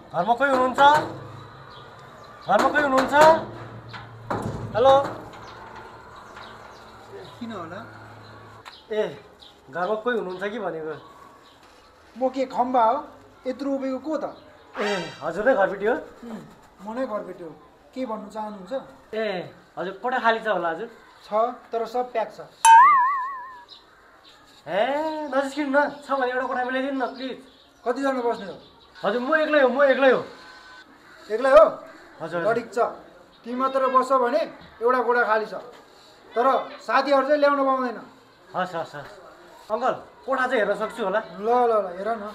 घरमा कोही हुनुहुन्छ? घरमा कोही हुनुहुन्छ? हेलो। किन होला? ए घरमा कोही हुनुहुन्छ कि भनेको। म के खम्बा हो? यत्रो उभिएको को त? ए हजुर नै घरपेटी हो? म नै घरपेटी हो। के भन्नु चाहनुहुन्छ? ए हजुर कोठा खाली छ होला हजुर? छ तर सब प्याक छ। ए नजिस्किनु न, छ भने एउटा कोठा मिलाइदिनु न प्लिज। कतिजना बस्ने हो? हजुर म एक्लै हो, म एक्लै हो। एक्लै हो? हजुर ठिक छ, तिमी मात्र बस्छ भने एउटा कोठा खाली छ, तर साथीहरू चाहिँ ल्याउन पाउँदैन। हस् हस् हस् अङ्कल, कोठा चाहिँ हेर्न सक्छु होला? ल ल ल हेर न।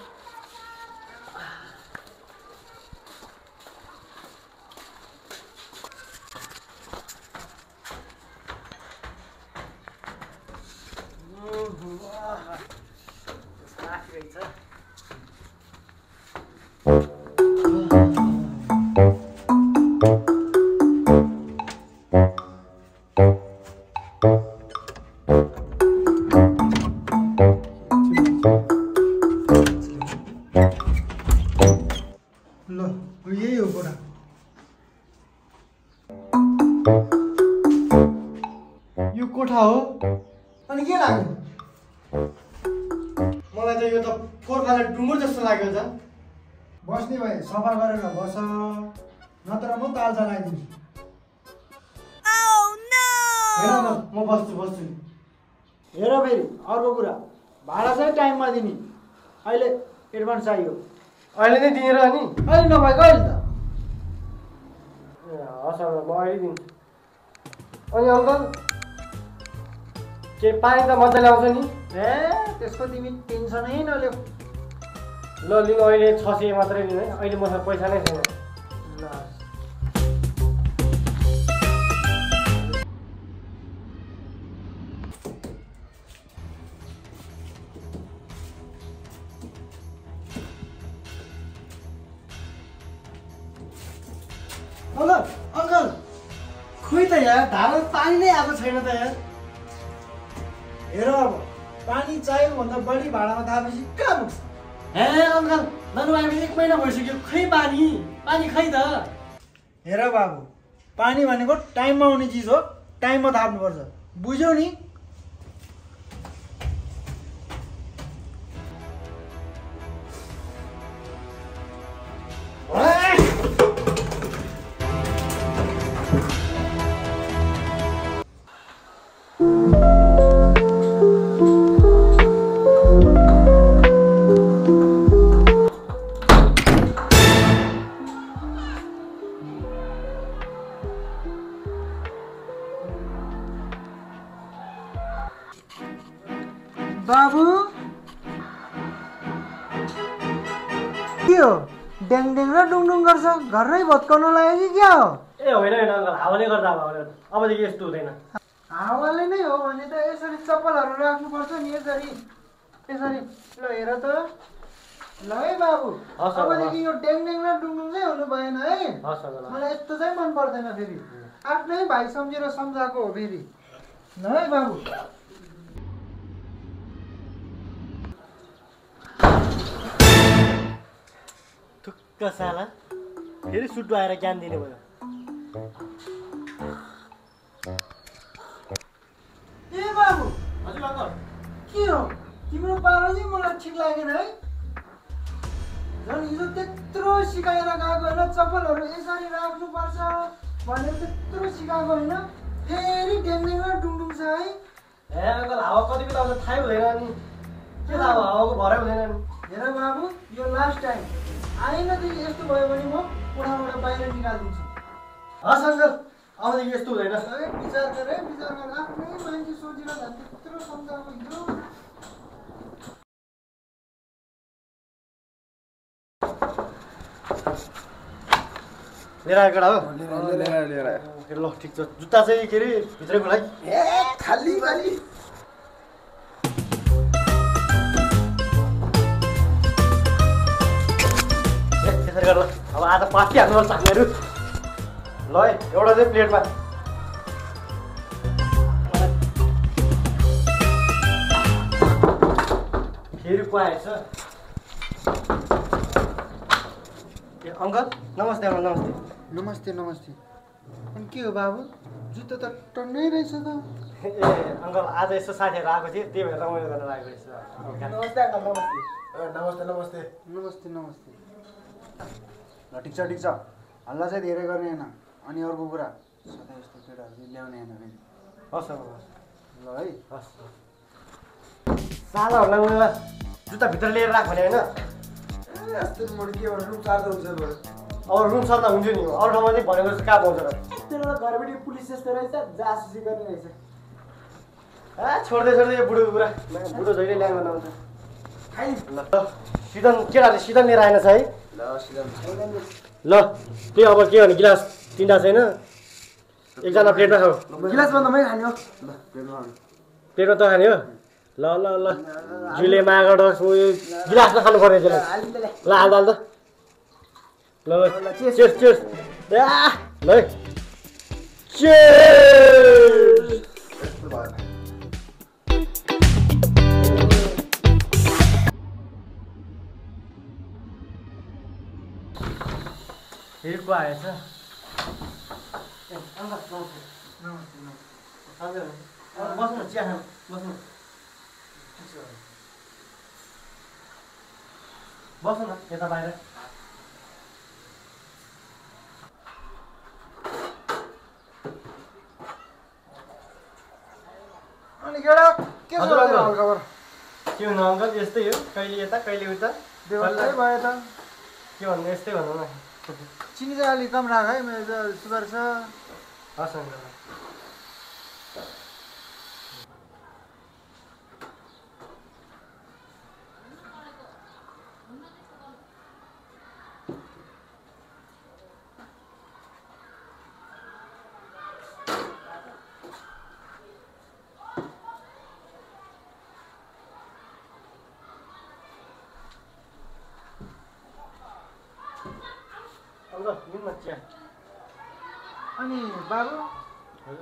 यही हो कोठा। यो कोठा हो? अनि के लाग्यो? मलाई त यो त फोहोरखाले डुङ्गुर जस्तो लाग्यो त। बस्ने भए सफा गरेर बस, नत्र म ताल चलाइदिन्छु। हेर न, म बस्छु। हेर फेरि अर्को कुरा, भाडा चाहिँ टाइममा दिने। अहिले एडभान्स चाहियो। अहिले नै दिएर अनि? अहिले नभए कहिले त? हस् अङ्कल, म अहिले दिन्छु। अनि अङ्कल के पानी त मजाले आउँछ नि? ए त्यसको तिमी टेन्सनै नलिऊ। ल लिनु, अहिले 600 मात्रै लिनु है, अहिले मसँग पैसा नै छैन। ल अङ्कल खोइ त यार, धारा पानी नै आएको छैन त यार। हेर अब पानी चाहियो भन्दा बढी भाडामा थापेपछि कहाँ पुग्छ? हे अङ्कल, ननुहाएको 1 महिना भइसक्यो, खै पानी खै त। हेर बाबु, पानी भनेको टाइममा आउने चिज हो, टाइममा थाप्नुपर्छ, बुझ्यौ नि? बाबु के हो? ड्याङ ड्याङ र डुङडुङ गर्छ, घरै भत्काउन लाग्यो कि क्या हो? ए होइन अङ्कल, हावाले गर्दा अबदेखि यस्तो हुँदैन। हावाले नै हो भने त यसरी चप्पलहरू राख्नुपर्छ नि, यसरी। ल हेर त। ल है बाबु, अबदेखि यो ड्याङ ड्याङ र डुङडुङ चाहिँ हुनु भएन है। मलाई यस्तो चाहिँ मन पर्दैन फेरि। आफ्नै भाइ सम्झेर सम्झाएको हो फेरि। ल है बाबु। थुक्क साला, फेरि सुटु आएर ज्ञान दिने भयो। ए बाबु, हजुर अङ्कल। के हो तिम्रो पारा चाहिँ मलाई ठिक लागेन है। झन् हिजो त्यत्रो सिकाएर गएको होइन, चप्पलहरू यसरी राख्नुपर्छ भनेर त्यत्रो सिकाएको होइन, फेरि ड्याङ र डुङडुङ छ है। ए अङ्कल, हावा कति बेला आउँछ थाहै हुँदैन नि, के थाहा अब हावाको भरै हुँदैन नि। हेर बाबु, यो लास्ट टाइम आइनदेखि यस्तो भयो भने म कोठाबाट बाहिर निकालिदिन्छु। हस् अङ्कल, अबदेखि यस्तो हुँदैन। विचार गर है, विचार गर। आफ्नै मान्छे सोचेर झन् त्यत्रो सम्झाएको हिजो। लिएर आएको केटा हो? लिएर आयो। ल ठिक छ, जुत्ता चाहिँ के अरे भित्रैको लागि? ए खाली खाली। त्यसरी गर ल, अब आज पाकिहाल्नुपर्छ हामीहरू। ल है, एउटा चाहिँ प्लेटमा। फेरि पो आएछ। अङ्कल नमस्ते अङ्कल नमस्ते। नमस्ते नमस्ते। अनि के हो बाबु, जुत्ता त टन्नै रहेछ त। ए अङ्कल आज यसो साथीहरू आएको थिएँ त्यही भएर रमाइलो गर्न लागेको रहेछ। नमस्ते अङ्कल नमस्ते। नमस्ते नमस्ते। नमस्ते नमस्ते। ल ठिक छ हल्ला चाहिँ धेरै गर्ने होइन। अनि अर्को कुरा सधैँ यस्तो केटाहरू चाहिँ ल्याउने होइन फेरि। हस् अङ्कल ल है हस्। सालाहरूलाई उनीहरूलाई जुत्ताभित्र लिएर राख भने होइन। यस्तो म के भन्नु रुम चार्ज हुन्छ बरु। अब रुम सर्दा हुन्थ्यो नि अरू ठाउँमा चाहिँ भनेको जस्तो कहाँ पाउँछ र। त्यसले घरबाट पुलिस जस्तो रहेछ, जासुसी गर्ने रहेछ। छोड्दै यो बुढोको कुरा बुढो जहिले ल्याङ गर्न आउँछ। खाइ ल सिधन केटाहरूले सिधन लिएर आएन छ है। ल सिधन ल त्यही अब के भने गिलास तिनवटा छैन, एकजना प्लेटमा खाऊ। गिलास बन्दमै खाने हो। ल प्लेटमा त खाने हो। ल ल ल जुले मागड उयो गिलासमा खानु पर्ने त्यसले। ल हाल त ल ल चेस चेस ल है चेस। फेरि को आएछ? बस्नु चिया खानु बस्नु बस्नु न यता बाहिर। अनि केटा के छ हजुर अङ्कल। हालखबर? के भन्नु अङ्कल यस्तै हो, कहिले यता कहिले उता। बेवालै भयो त। के भन्नु यस्तै भन्नु न। चिनी चाहिँ अलिक कम राख है, मेरो त सुगर छ। हस् अङ्कल। अङ्कल लिनु न चिया। अनि बाबु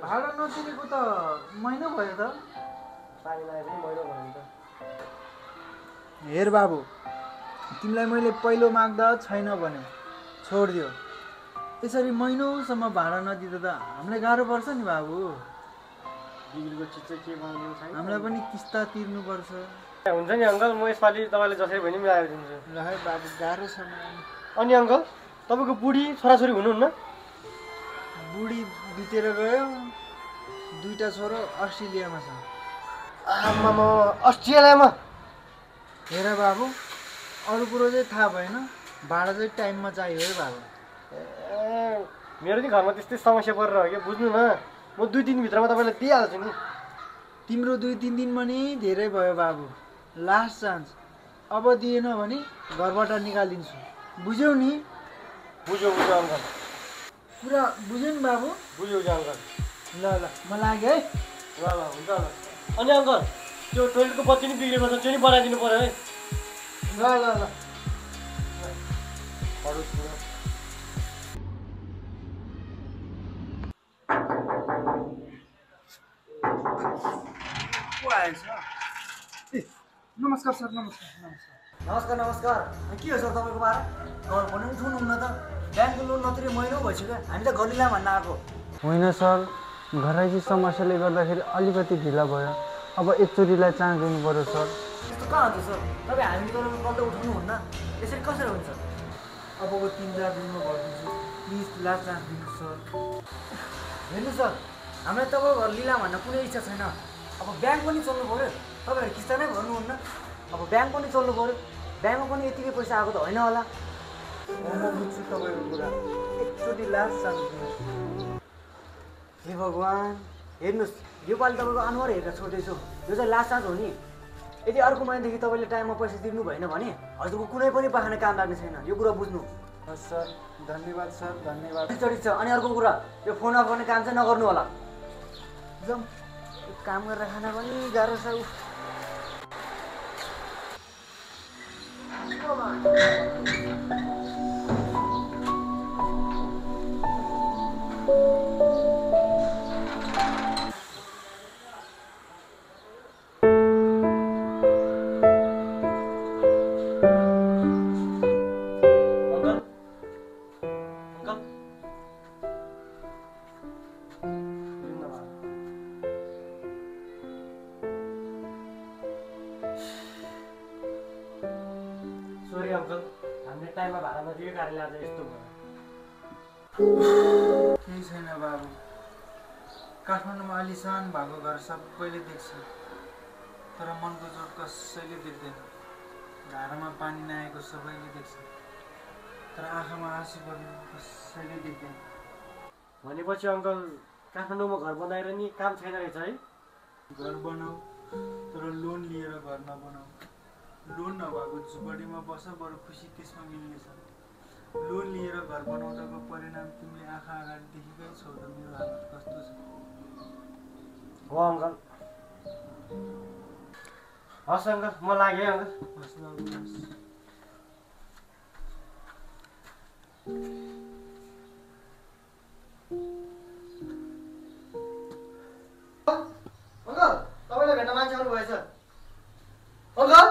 भाडा नतिरेको त महिना भयो त। पानी लगाएर पनि मैलो भयो नि त। हेर बाबु, तिमीलाई मैले पहिलो माग्दा छैन भने छोडिदियो। यसरी महिनौसम्म भाडा नदिँदा त हामीलाई गाह्रो पर्छ नि बाबु। बिग्रेको चिज चाहिँ के बनाउनु छैन। हामीलाई पनि किस्ता तिर्नुपर्छ। हुन्छ नि अङ्कल म यसपालि तपाईँले जसरी पनि मिलाएर दिन्छु। ल है बाबु, गाह्रो छ मलाई। अनि अङ्कल तपाईँको बुढी छोराछोरी हुनुहुन्न? बुढी बितेर गयो, दुईटा छोरो अस्ट्रेलियामा छ। आमामा अस्ट्रेलियामा? हेर बाबु, अरू कुरो चाहिँ थाहा भएन, भाडा चाहिँ टाइममा चाहियो है बाबु। ए मेरो नि घरमा त्यस्तै समस्या परेर हो कि बुझ्नु न। म 2-3 भित्रमा तपाईँलाई दिइहाल्छु नि। तिम्रो 2-3 दिन पनि धेरै भयो बाबु, लास्ट चान्स। अब दिएन भने घरबाट निकालिदिन्छु, बुझ्यौ नि? बुझ्यो अङ्कल, पुरा बुझ्यौ नि बाबु? बुझ्यो अङ्कल। ल ल म लाग्यो है। ल ल हुन्छ ल। अनि अङ्कल त्यो टोइलेटको बत्ती नि बिग्रेको छ, त्यो नि बनाइदिनु पऱ्यो है। ल ल ल नमस्कार सर। नमस्कार नमस्कार। के हो सर तपाईँको बारे? घर पनि उठाउनु हुन्न त। ब्याङ्कको लोन नतिरे महिना भइसक्यो। हामी त घर लिला भन्न आएको। होइन सर, घरैकी समस्याले गर्दाखेरि अलिकति ढिला भयो। अब एकचोटिलाई चान्स दिनु पर्यो सर। यस्तो कहाँ हुन्छ सर? तपाईँ हामी गरेर कल त उठाउनु हुन्न, यसरी कसरी हुन्छ? अबको 3-4 दिनमा भनिदिन्छु, प्लिज लास्ट चान्स दिनु सर। हेर्नु सर, हामीलाई तपाईँको घर लिला भन्न कुनै इच्छा छैन। अब ब्याङ्क पनि चल्नु पऱ्यो, तपाईँहरू किस्ता नै भर्नुहुन्न। अब ब्याङ्क पनि चल्नु पऱ्यो, ब्याङ्कमा पनि यतिकै पैसा आएको त होइन होला। म बुझ्छु तपाईँको कुरा, एकचोटि लास्ट चान्स दिनुहोस्। हे भगवान्, हेर्नुहोस् योपालि तपाईँको अनुहार हेरेर छोड्दैछु। यो चाहिँ लास्ट चान्स हो नि। यदि अर्को महिनादेखि तपाईँले टाइममा पैसा तिर्नु भएन भने हजुरको कुनै पनि बहाना काम लाग्ने छैन, यो कुरा बुझ्नु। हस् सर, धन्यवाद सर, धन्यवाद। चढी छ। अनि अर्को कुरा, यो फोन अफ गर्ने काम चाहिँ नगर्नु होला। एकदम काम गरेर खाना पनि गाह्रो छ। अङ्कल, हामीले टाइममा भाडा नदिएको कारणले आज यस्तो भयो। केही छैन बाबु, काठमाडौँमा आलिसान भएको घर सबैले देख्छ, तर मनको चोट कसैले देख्दैन। घाँडामा पानी नआएको सबैले देख्छ, तर आँखामा आँसु पर्ने कसैले देख्दैन। भनेपछि अङ्कल काठमाडौँमा घर बनाएर नि काम छैन रहेछ है? घर बनाऊ, तर लोन लिएर घर नबनाऊ। लोन नभएको झुपडीमा बस, बरु खुसी त्यसमा मिल्नेछ। लोन लिएर घर बनाउँदाको परिणाम तिमीले आँखा अगाडि देखेकै छौ त मेरो हालत कस्तो छ। हो अङ्कल। हस् अङ्कल, म लागेँ अङ्कल। हस् बाबु, हस्। अङ्कल, तपाईँलाई भेट्न मान्छे आउनु भएछ। Uncle,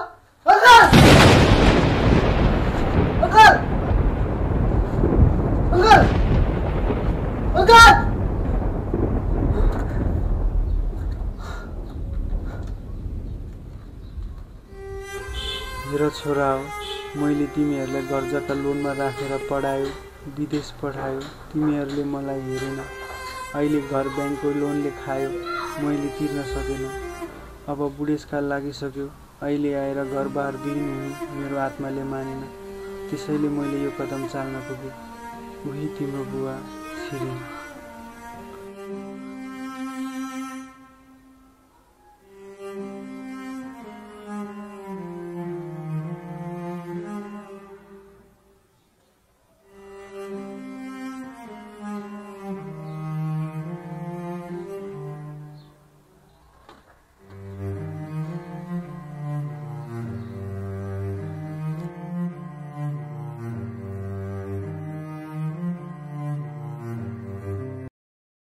uncle, uncle, uncle, uncle. मेरो छोरा हो, मैले तिमीहरूलाई घर जग्गा लोनमा राखेर पढायो, विदेश पठायो। तिमीहरूले मलाई हेरेन। अहिले घर ब्याङ्कको लोनले खायो, मैले तिर्न सकेन। अब बुढेसकाल लागिसक्यो। अहिले आएर घरबार विहीन हुनु मेरो आत्माले मानेन। त्यसैले मैले यो कदम चाल्न पुगेँ। उही तिम्रो बुवा छिरिङ।